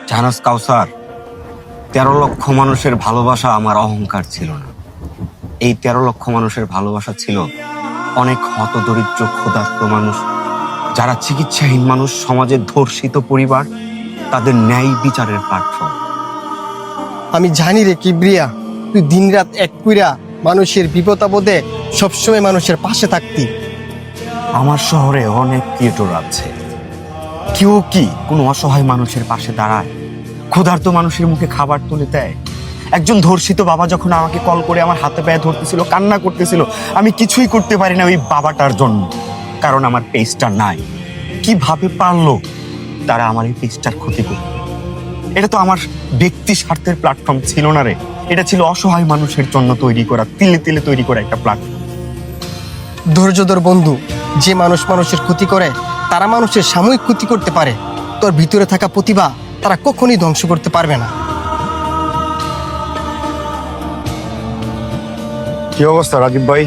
জানাস কাউসার, 13 লক্ষ মানুষের ভালোবাসা আমার অহংকার ছিল না। এই 13 লক্ষ মানুষের ভালোবাসা ছিল অনেক হতদরিদ্র ক্ষুধার্ত মানুষ, যারা চিকিৎসাহীন মানুষ, সমাজের ধর্ষিত পরিবার, তাদের ন্যায় বিচারের প্ল্যাটফর্ম। আমি জানি রে কিবরিয়া, তুই দিনরাত এক কইরা মানুষের বিপদ আপদে সবসময় মানুষের পাশে থাকতি। আমার শহরে অনেক ক্রিয়েটর আছে, কেউ কি কোনো অসহায় মানুষের পাশে দাঁড়ায়, ক্ষুধার্ত মানুষের মুখে খাবার তুলে দেয়? একজন ধর্ষিত বাবা যখন আমাকে কল করে আমার হাতে পায়ে ধরতেছিল, কান্না করতেছিল, আমি কিছুই করতে পারি না ওই বাবাটার জন্য, কারণ আমার পেজটা নাই। কিভাবে পারলো তারা আমার এই পেজটার ক্ষতি করতে? এটা তো আমার ব্যক্তি স্বার্থের প্ল্যাটফর্ম ছিল না রে, এটা ছিল অসহায় মানুষের জন্য তৈরি করা, তিলে তিলে তৈরি করা একটা প্ল্যাটফর্ম। ধৈর্য ধর বন্ধু, যে মানুষ মানুষের ক্ষতি করে তারা মানুষের সাময়িক ক্ষতি করতে পারে, তোর ভিতরে থাকা প্রতিভা তারা কখনোই ধ্বংস করতে পারবে না। কি অবস্থা রাজীব ভাই?